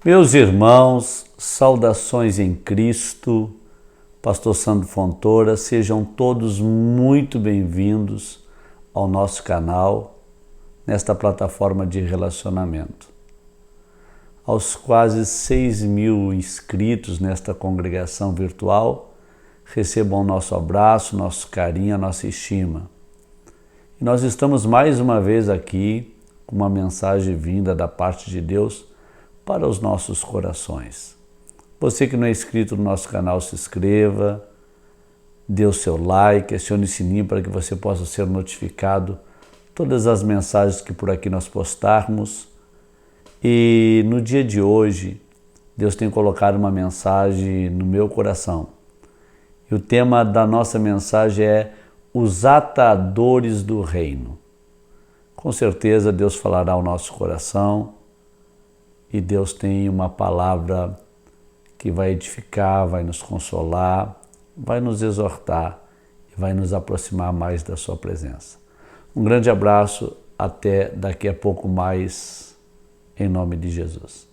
Meus irmãos, saudações em Cristo, Pastor Sandro Fontoura, sejam todos muito bem-vindos ao nosso canal, nesta plataforma de relacionamento. Aos quase 6.000 inscritos nesta congregação virtual, recebam o nosso abraço, nosso carinho, a nossa estima. E nós estamos mais uma vez aqui com uma mensagem vinda da parte de Deus para os nossos corações. Você que não é inscrito no nosso canal, se inscreva, dê o seu like, acione o sininho para que você possa ser notificado todas as mensagens que por aqui nós postarmos. E no dia de hoje, Deus tem colocado uma mensagem no meu coração. E o tema da nossa mensagem é os atadores do reino. Com certeza Deus falará ao nosso coração e Deus tem uma palavra que vai edificar, vai nos consolar, vai nos exortar e vai nos aproximar mais da sua presença. Um grande abraço, até daqui a pouco mais, em nome de Jesus.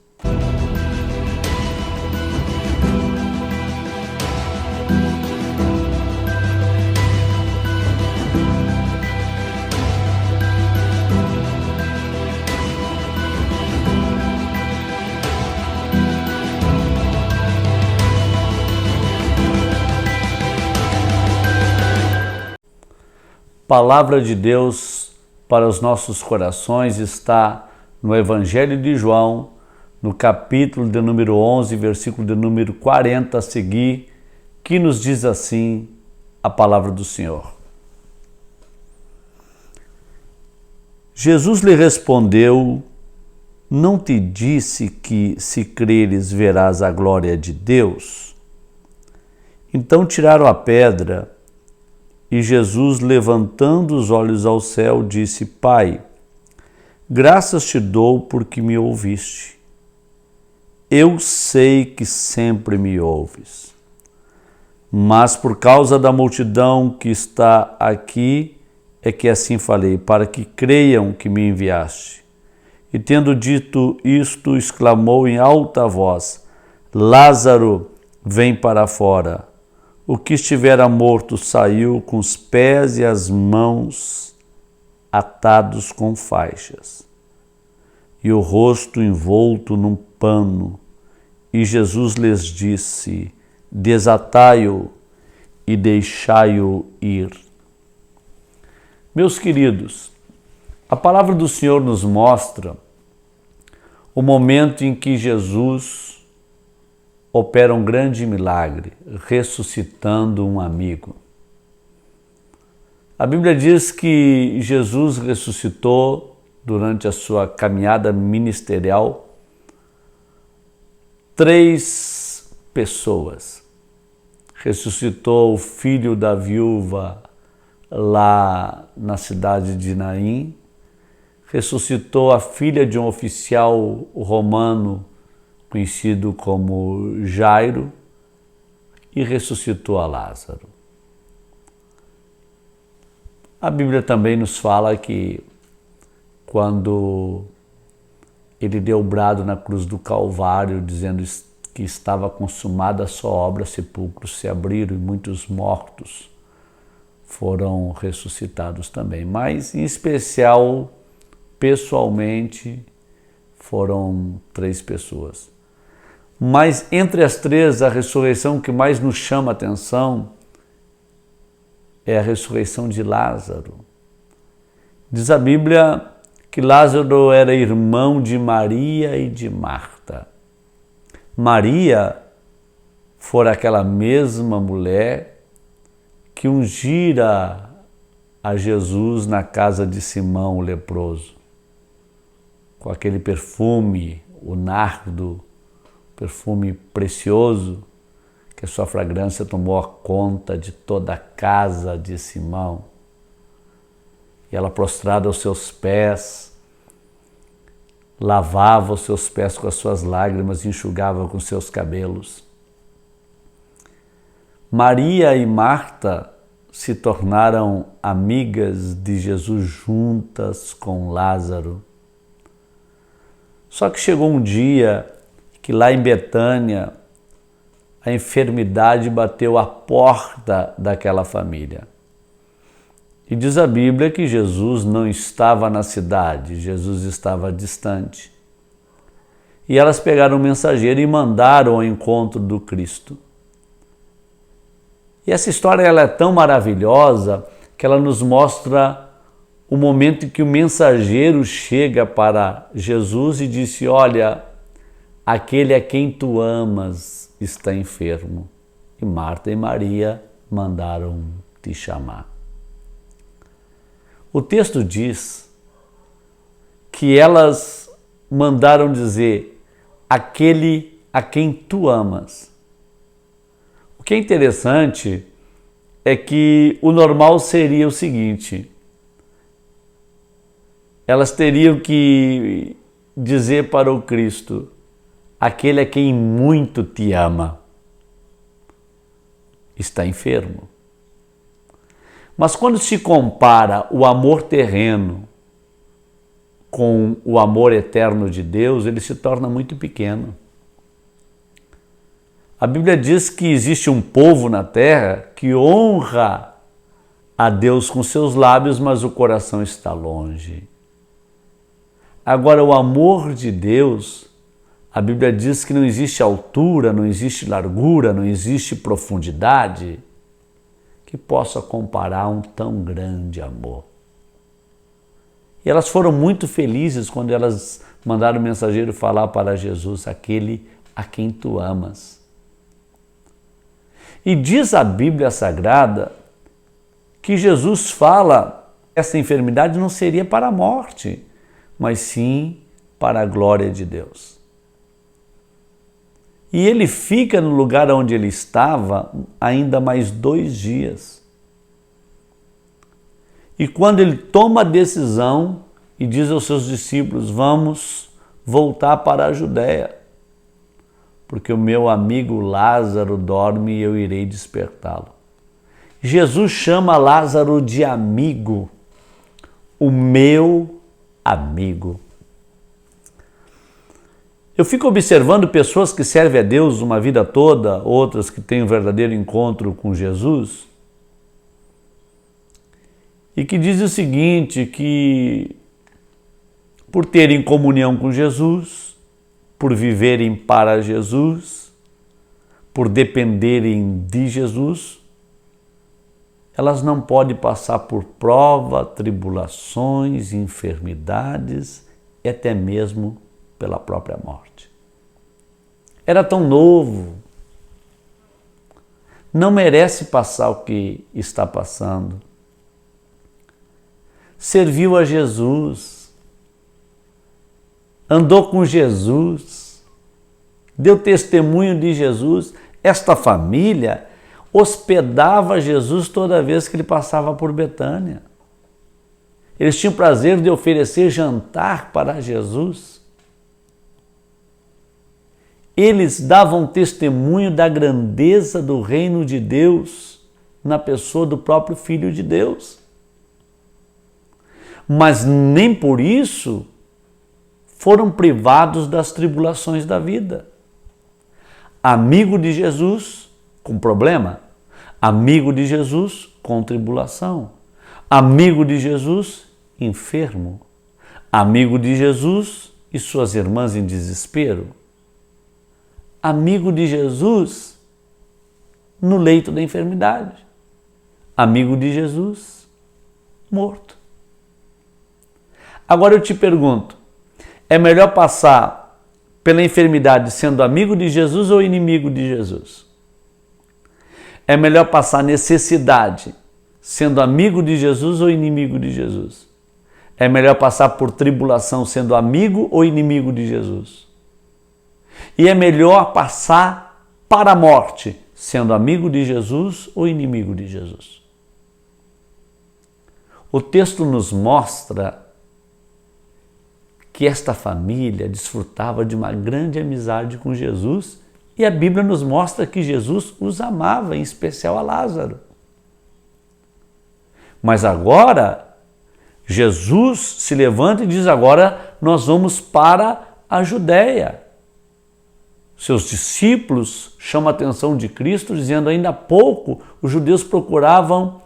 Palavra de Deus para os nossos corações está no Evangelho de João, no capítulo de número 11, versículo de número 40 a seguir, que nos diz assim a palavra do Senhor. Jesus lhe respondeu: não te disse que, se creres, verás a glória de Deus? Então tiraram a pedra. E Jesus, levantando os olhos ao céu, disse: Pai, graças te dou porque me ouviste. Eu sei que sempre me ouves. Mas por causa da multidão que está aqui, é que assim falei, para que creiam que me enviaste. E tendo dito isto, exclamou em alta voz: Lázaro, vem para fora. O que estivera morto saiu com os pés e as mãos atados com faixas, e o rosto envolto num pano. E Jesus lhes disse: desatai-o e deixai-o ir. Meus queridos, a palavra do Senhor nos mostra o momento em que Jesus opera um grande milagre, ressuscitando um amigo. A Bíblia diz que Jesus ressuscitou durante a sua caminhada ministerial 3 pessoas. Ressuscitou o filho da viúva lá na cidade de Naim, ressuscitou a filha de um oficial romano conhecido como Jairo, e ressuscitou a Lázaro. A Bíblia também nos fala que quando ele deu o brado na cruz do Calvário, dizendo que estava consumada a sua obra, sepulcros se abriram e muitos mortos foram ressuscitados também. Mas, em especial, pessoalmente, foram 3 pessoas. Mas entre as 3, a ressurreição que mais nos chama a atenção é a ressurreição de Lázaro. Diz a Bíblia que Lázaro era irmão de Maria e de Marta. Maria fora aquela mesma mulher que ungira a Jesus na casa de Simão o leproso, com aquele perfume, o nardo, perfume precioso, que a sua fragrância tomou a conta de toda a casa de Simão. E ela, prostrada aos seus pés, lavava os seus pés com as suas lágrimas e enxugava com seus cabelos. Maria e Marta se tornaram amigas de Jesus juntas com Lázaro. Só que chegou um dia que lá em Betânia a enfermidade bateu à porta daquela família. E diz a Bíblia que Jesus não estava na cidade, Jesus estava distante. E elas pegaram um mensageiro e mandaram ao encontro do Cristo. E essa história ela é tão maravilhosa que ela nos mostra o momento em que o mensageiro chega para Jesus e disse: olha, aquele a quem tu amas está enfermo. E Marta e Maria mandaram te chamar. O texto diz que elas mandaram dizer: aquele a quem tu amas. O que é interessante é que o normal seria o seguinte: elas teriam que dizer para o Cristo: aquele a quem muito te ama está enfermo. Mas quando se compara o amor terreno com o amor eterno de Deus, ele se torna muito pequeno. A Bíblia diz que existe um povo na terra que honra a Deus com seus lábios, mas o coração está longe. Agora, o amor de Deus, a Bíblia diz que não existe altura, não existe largura, não existe profundidade que possa comparar a um tão grande amor. E elas foram muito felizes quando elas mandaram o mensageiro falar para Jesus: aquele a quem tu amas. E diz a Bíblia Sagrada que Jesus fala que essa enfermidade não seria para a morte, mas sim para a glória de Deus. E ele fica no lugar onde ele estava ainda mais 2 dias. E quando ele toma a decisão e diz aos seus discípulos: vamos voltar para a Judéia, porque o meu amigo Lázaro dorme e eu irei despertá-lo. Jesus chama Lázaro de amigo, o meu amigo. Eu fico observando pessoas que servem a Deus uma vida toda, outras que têm um verdadeiro encontro com Jesus, e que dizem o seguinte, que por terem comunhão com Jesus, por viverem para Jesus, por dependerem de Jesus, elas não podem passar por prova, tribulações, enfermidades e até mesmo pela própria morte. Era tão novo, não merece passar o que está passando. Serviu a Jesus, andou com Jesus, deu testemunho de Jesus. Esta família hospedava Jesus toda vez que ele passava por Betânia. Eles tinham prazer de oferecer jantar para Jesus. Eles davam testemunho da grandeza do reino de Deus na pessoa do próprio Filho de Deus. Mas nem por isso foram privados das tribulações da vida. Amigo de Jesus com problema, amigo de Jesus com tribulação, amigo de Jesus enfermo, amigo de Jesus e suas irmãs em desespero, amigo de Jesus no leito da enfermidade, amigo de Jesus morto. Agora eu te pergunto, é melhor passar pela enfermidade sendo amigo de Jesus ou inimigo de Jesus? É melhor passar necessidade sendo amigo de Jesus ou inimigo de Jesus? É melhor passar por tribulação sendo amigo ou inimigo de Jesus? E é melhor passar para a morte sendo amigo de Jesus ou inimigo de Jesus? O texto nos mostra que esta família desfrutava de uma grande amizade com Jesus e a Bíblia nos mostra que Jesus os amava, em especial a Lázaro. Mas agora, Jesus se levanta e diz: agora nós vamos para a Judéia. seus discípulos, chama a atenção de Cristo, dizendo: ainda há pouco os judeus procuravam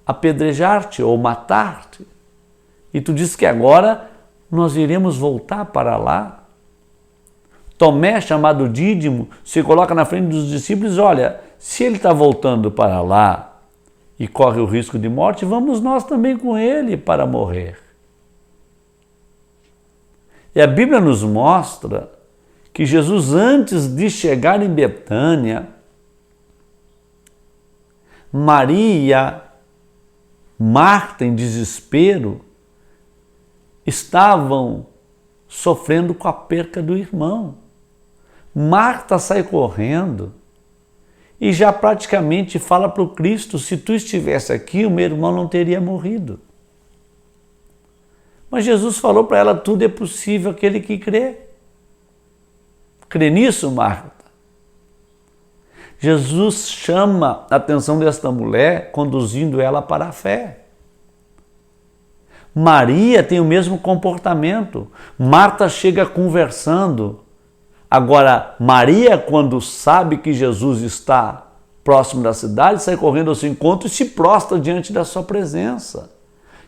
apedrejar-te ou matar-te. E tu diz que agora nós iremos voltar para lá. Tomé, chamado Dídimo, se coloca na frente dos discípulos e diz: olha, se ele está voltando para lá e corre o risco de morte, vamos nós também com ele para morrer. E a Bíblia nos mostra que Jesus, antes de chegar em Betânia, Maria, Marta, em desespero, estavam sofrendo com a perca do irmão. Marta sai correndo e já praticamente fala para o Cristo: se tu estivesse aqui, o meu irmão não teria morrido. Mas Jesus falou para ela: tudo é possível aquele que crê. Crê nisso, Marta? Jesus chama a atenção desta mulher, conduzindo ela para a fé. Maria tem o mesmo comportamento. Marta chega conversando. Agora, Maria, quando sabe que Jesus está próximo da cidade, sai correndo ao seu encontro e se prostra diante da sua presença.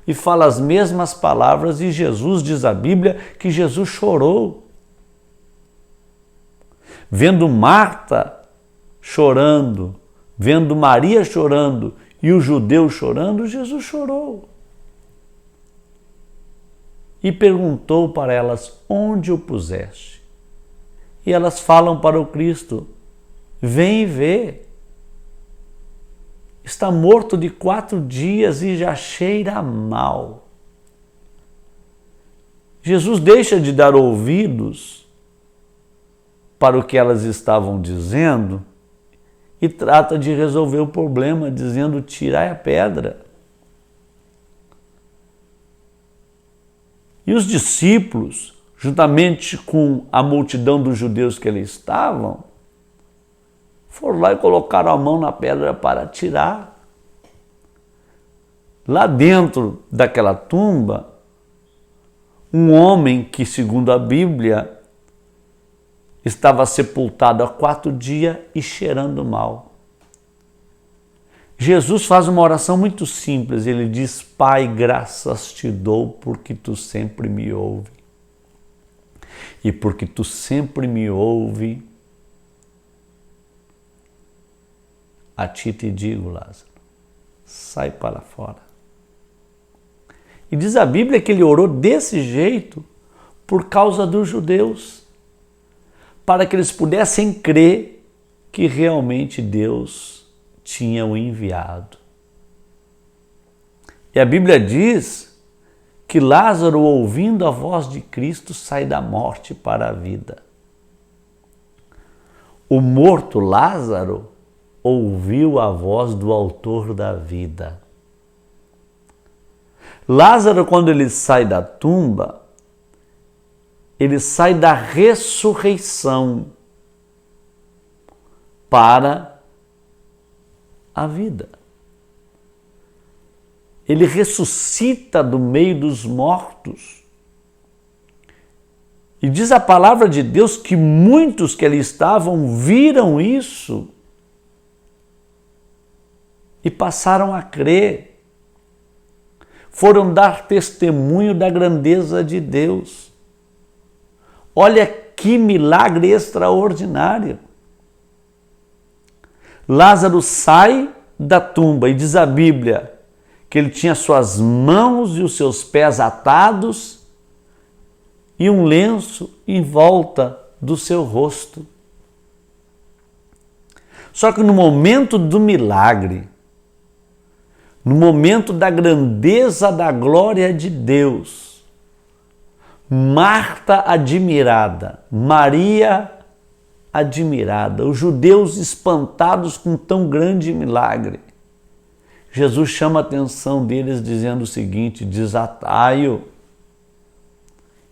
E fala as mesmas palavras, e Jesus, diz a Bíblia, que Jesus chorou. Vendo Marta chorando, vendo Maria chorando e os judeus chorando, Jesus chorou. E perguntou para elas: onde o puseste? E elas falam para o Cristo: vem e vê. Está morto de 4 dias e já cheira mal. Jesus deixa de dar ouvidos para o que elas estavam dizendo e trata de resolver o problema, dizendo: tirai a pedra. E os discípulos, juntamente com a multidão dos judeus que ali estavam, foram lá e colocaram a mão na pedra para tirar. Lá dentro daquela tumba, um homem que, segundo a Bíblia, estava sepultado há 4 dias e cheirando mal. Jesus faz uma oração muito simples. Ele diz: Pai, graças te dou porque tu sempre me ouve. E porque tu sempre me ouve, a ti te digo, Lázaro, sai para fora. E diz a Bíblia que ele orou desse jeito por causa dos judeus, para que eles pudessem crer que realmente Deus tinha o enviado. E a Bíblia diz que Lázaro, ouvindo a voz de Cristo, sai da morte para a vida. O morto Lázaro ouviu a voz do autor da vida. Lázaro, quando ele sai da tumba, ele sai da ressurreição para a vida. Ele ressuscita do meio dos mortos. E diz a palavra de Deus que muitos que ali estavam viram isso e passaram a crer. Foram dar testemunho da grandeza de Deus. Olha que milagre extraordinário. Lázaro sai da tumba e diz a Bíblia que ele tinha suas mãos e os seus pés atados e um lenço em volta do seu rosto. Só que no momento do milagre, no momento da grandeza da glória de Deus, Marta admirada, Maria admirada, os judeus espantados com tão grande milagre, Jesus chama a atenção deles dizendo o seguinte: desatai-o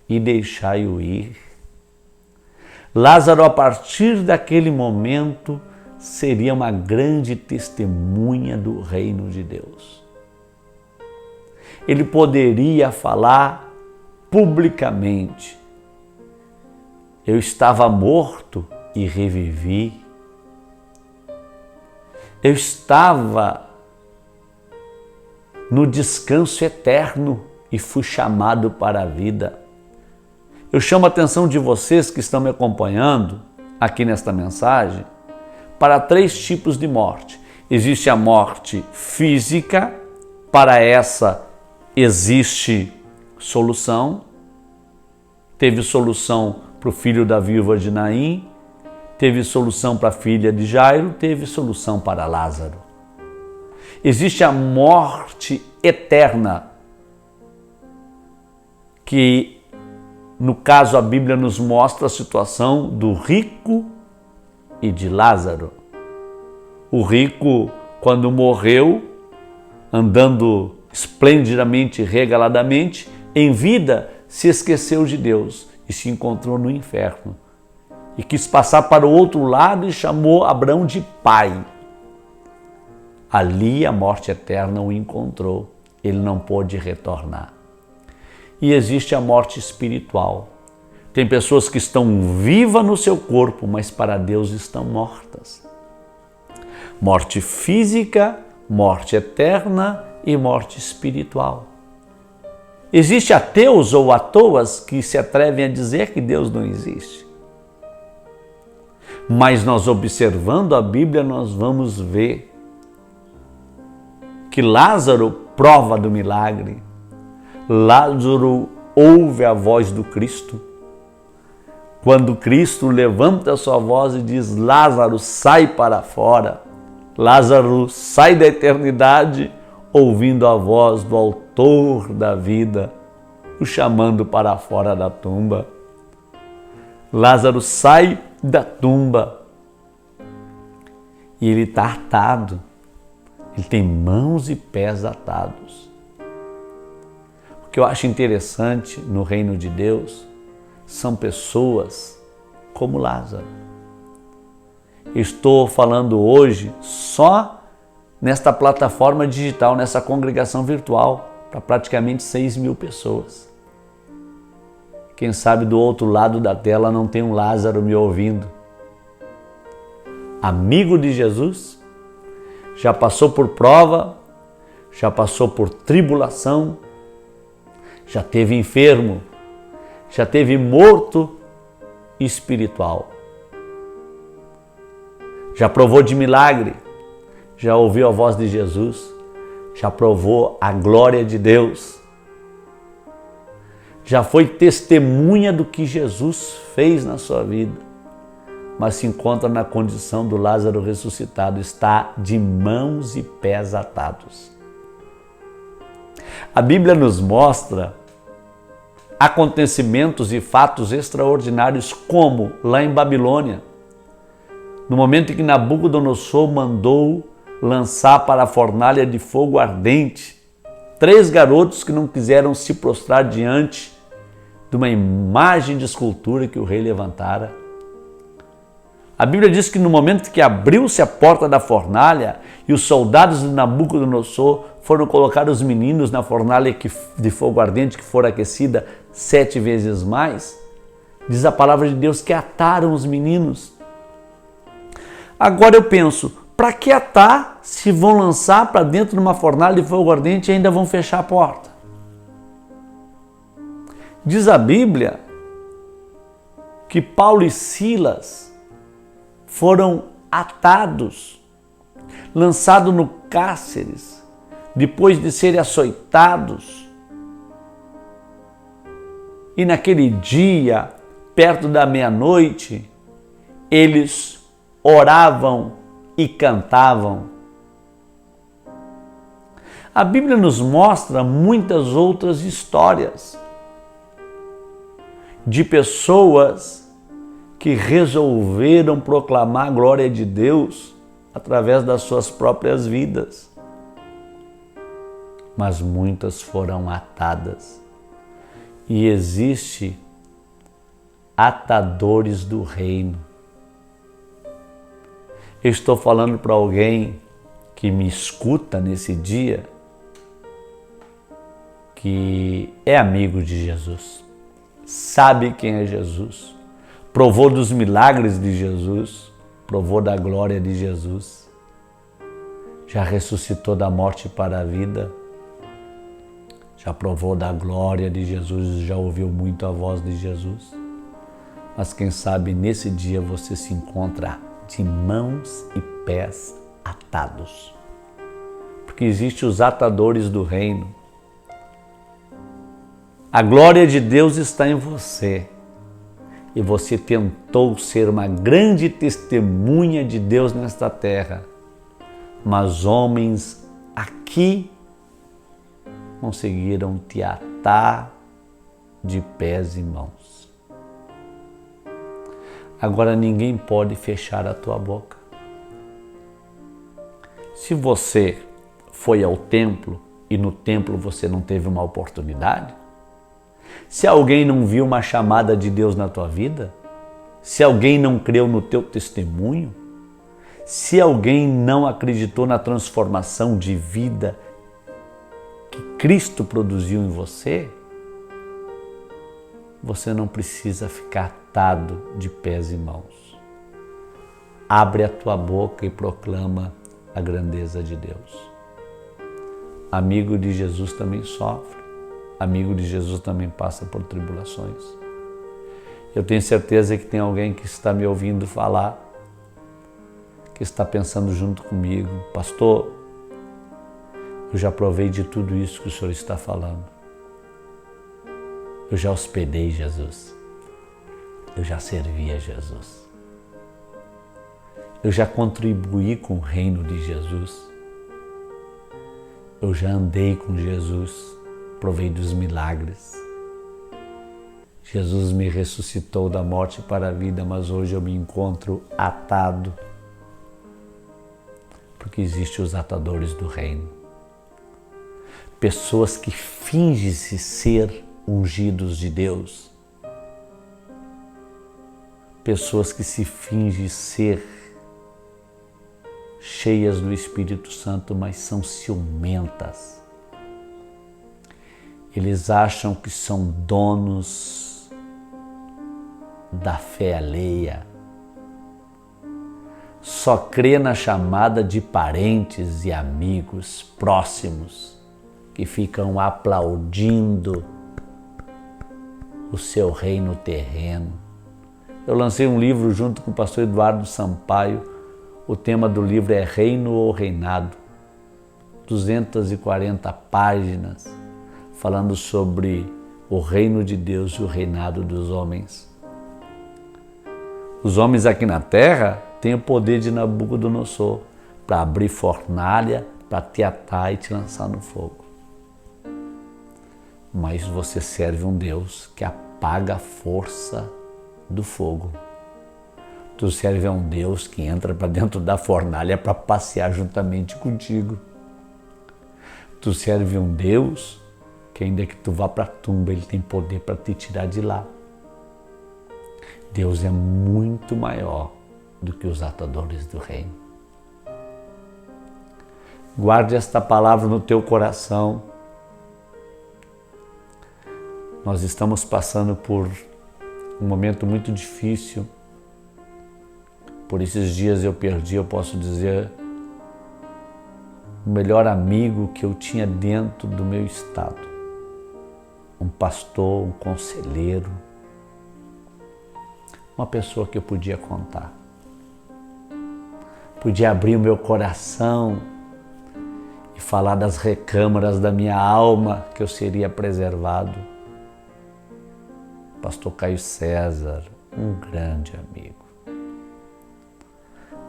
e deixai-o ir. Lázaro, a partir daquele momento, seria uma grande testemunha do reino de Deus. Ele poderia falar publicamente Eu estava morto e revivi. Eu estava no descanso eterno e fui chamado para a vida. Eu chamo a atenção de vocês que estão me acompanhando aqui nesta mensagem para 3 tipos de morte. Existe a morte física, para essa existe solução. Teve solução para o filho da viúva de Naim, teve solução para a filha de Jairo, teve solução para Lázaro. Existe a morte eterna, que no caso a Bíblia nos mostra a situação do rico e de Lázaro. O rico, quando morreu, andando esplendidamente e regaladamente, em vida se esqueceu de Deus e se encontrou no inferno. E quis passar para o outro lado e chamou Abraão de pai. Ali a morte eterna o encontrou, ele não pôde retornar. E existe a morte espiritual. Tem pessoas que estão vivas no seu corpo, mas para Deus estão mortas. Morte física, morte eterna e morte espiritual. Existe ateus ou atoas que se atrevem a dizer que Deus não existe. Mas nós observando a Bíblia, nós vamos ver que Lázaro prova do milagre. Lázaro ouve a voz do Cristo. Quando Cristo levanta a sua voz e diz: Lázaro, sai para fora. Lázaro sai da eternidade ouvindo a voz do autor da vida, o chamando para fora da tumba. Lázaro sai da tumba e ele está atado. Ele tem mãos e pés atados. O que eu acho interessante no reino de Deus são pessoas como Lázaro. Estou falando hoje só nesta plataforma digital, nessa congregação virtual, para praticamente 6.000 pessoas. Quem sabe do outro lado da tela não tem um Lázaro me ouvindo. Amigo de Jesus, já passou por prova, já passou por tribulação, já teve enfermo, já teve morto espiritual. Já provou de milagre, já ouviu a voz de Jesus, já provou a glória de Deus, já foi testemunha do que Jesus fez na sua vida, mas se encontra na condição do Lázaro ressuscitado, está de mãos e pés atados. A Bíblia nos mostra acontecimentos e fatos extraordinários, como lá em Babilônia, no momento em que Nabucodonosor mandou lançar para a fornalha de fogo ardente 3 garotos que não quiseram se prostrar diante de uma imagem de escultura que o rei levantara. A Bíblia diz que no momento que abriu-se a porta da fornalha e os soldados de Nabucodonosor foram colocar os meninos na fornalha de fogo ardente que for aquecida 7 vezes mais, diz a palavra de Deus que ataram os meninos. Agora eu penso, para que atar se vão lançar para dentro de uma fornalha de fogo ardente e ainda vão fechar a porta? Diz a Bíblia que Paulo e Silas foram atados, lançados no cárceres, depois de serem açoitados. E naquele dia, perto da meia-noite, eles oravam e cantavam. A Bíblia nos mostra muitas outras histórias de pessoas que resolveram proclamar a glória de Deus através das suas próprias vidas. Mas muitas foram atadas. E existe atadores do reino. Eu estou falando para alguém que me escuta nesse dia, que é amigo de Jesus, sabe quem é Jesus, provou dos milagres de Jesus, provou da glória de Jesus, já ressuscitou da morte para a vida, já provou da glória de Jesus, já ouviu muito a voz de Jesus. Mas quem sabe nesse dia você se encontra de mãos e pés atados. Porque existem os atadores do reino. A glória de Deus está em você. E você tentou ser uma grande testemunha de Deus nesta terra. Mas homens aqui conseguiram te atar de pés e mãos. Agora ninguém pode fechar a tua boca. Se você foi ao templo e no templo você não teve uma oportunidade, se alguém não viu uma chamada de Deus na tua vida, se alguém não creu no teu testemunho, se alguém não acreditou na transformação de vida que Cristo produziu em você, você não precisa ficar atado de pés e mãos. Abre a tua boca e proclama a grandeza de Deus. Amigo de Jesus também sofre. Amigo de Jesus também passa por tribulações. Eu tenho certeza que tem alguém que está me ouvindo falar, que está pensando junto comigo: pastor, eu já provei de tudo isso que o senhor está falando. Eu já hospedei Jesus. Eu já servi a Jesus. Eu já contribuí com o reino de Jesus. Eu já andei com Jesus, provei dos milagres. Jesus me ressuscitou da morte para a vida, mas hoje eu me encontro atado, porque existem os atadores do reino. Pessoas que fingem-se ser ungidos de Deus. Pessoas que se fingem ser cheias do Espírito Santo, mas são ciumentas. Eles acham que são donos da fé alheia. Só crê na chamada de parentes e amigos próximos que ficam aplaudindo o seu reino terreno. Eu lancei um livro junto com o pastor Eduardo Sampaio. O tema do livro é Reino ou Reinado. 240 páginas falando sobre o reino de Deus e o reinado dos homens. Os homens aqui na terra têm o poder de Nabucodonosor para abrir fornalha, para te atar e te lançar no fogo. Mas você serve um Deus que apaga a força do fogo. Tu serve a um Deus que entra para dentro da fornalha para passear juntamente contigo. Tu serve um Deus que ainda que tu vá para a tumba, Ele tem poder para te tirar de lá. Deus é muito maior do que os atadores do reino. Guarde esta palavra no teu coração. Nós estamos passando por um momento muito difícil. Por esses dias eu perdi, eu posso dizer, o melhor amigo que eu tinha dentro do meu estado. Um pastor, um conselheiro, uma pessoa que eu podia contar. Podia abrir o meu coração e falar das recâmaras da minha alma, que eu seria preservado. Pastor Caio César, um grande amigo.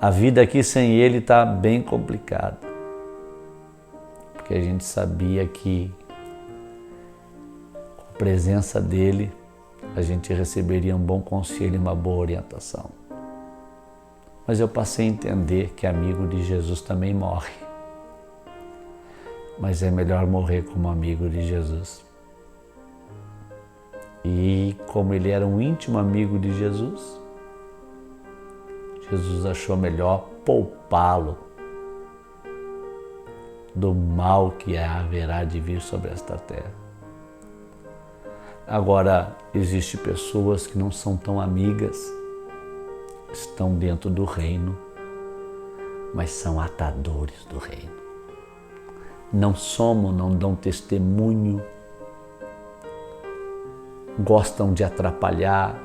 A vida aqui sem ele está bem complicada, porque a gente sabia que com a presença dele a gente receberia um bom conselho e uma boa orientação. Mas eu passei a entender que amigo de Jesus também morre, mas é melhor morrer como amigo de Jesus. E como ele era um íntimo amigo de Jesus, Jesus achou melhor poupá-lo do mal que haverá de vir sobre esta terra. Agora, existem pessoas que não são tão amigas, estão dentro do reino, mas são atadores do reino. Não somos, não dão testemunho, gostam de atrapalhar,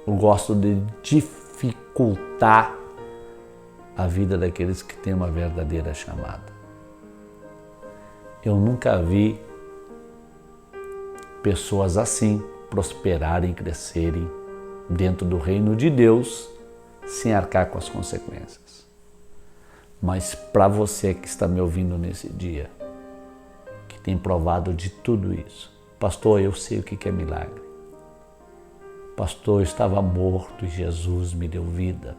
gostam de dificultar a vida daqueles que têm uma verdadeira chamada. Eu nunca vi pessoas assim prosperarem, crescerem dentro do reino de Deus sem arcar com as consequências. Mas para você que está me ouvindo nesse dia, que tem provado de tudo isso, pastor, eu sei o que é milagre. Pastor, eu estava morto e Jesus me deu vida.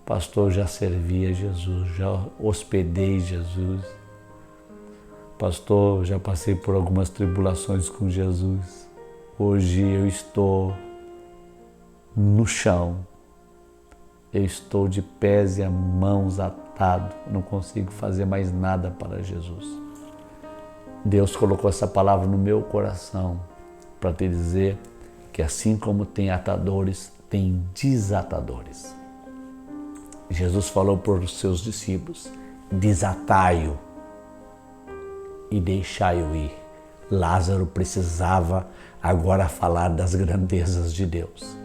Pastor, eu já servi a Jesus, já hospedei Jesus. Pastor, eu já passei por algumas tribulações com Jesus. Hoje eu estou no chão. Eu estou de pés e mãos atado. Não consigo fazer mais nada para Jesus. Deus colocou essa palavra no meu coração para te dizer que assim como tem atadores, tem desatadores. Jesus falou para os seus discípulos: desatai-o e deixai-o ir. Lázaro precisava agora falar das grandezas de Deus.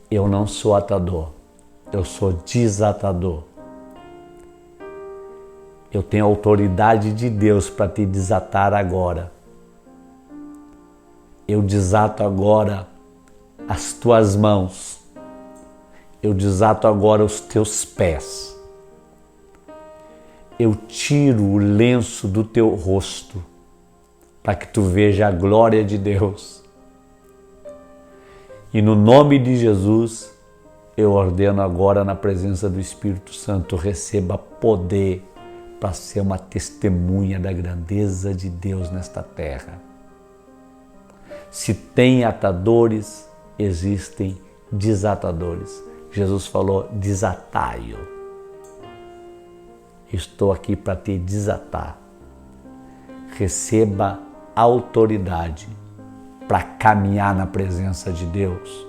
Eu não sou atador, eu sou desatador. Eu tenho a autoridade de Deus para te desatar agora. Eu desato agora as tuas mãos. Eu desato agora os teus pés. Eu tiro o lenço do teu rosto para que tu veja a glória de Deus. E no nome de Jesus, eu ordeno agora na presença do Espírito Santo, receba poder para ser uma testemunha da grandeza de Deus nesta terra. Se tem atadores, existem desatadores. Jesus falou: desatai-o. Estou aqui para te desatar. Receba autoridade para caminhar na presença de Deus.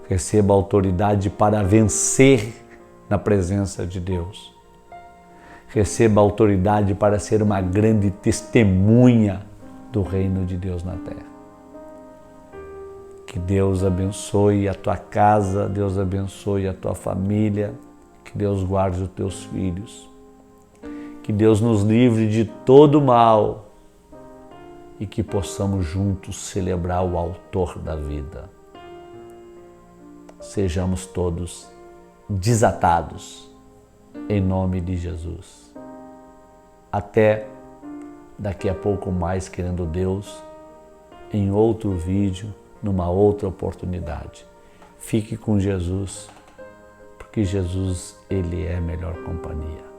Receba autoridade para vencer na presença de Deus. Receba autoridade para ser uma grande testemunha do reino de Deus na terra. Que Deus abençoe a tua casa, Deus abençoe a tua família, que Deus guarde os teus filhos. Que Deus nos livre de todo mal e que possamos juntos celebrar o Autor da vida. Sejamos todos desatados em nome de Jesus. Até daqui a pouco mais, querendo Deus, em outro vídeo, numa outra oportunidade. Fique com Jesus, porque Jesus, Ele é a melhor companhia.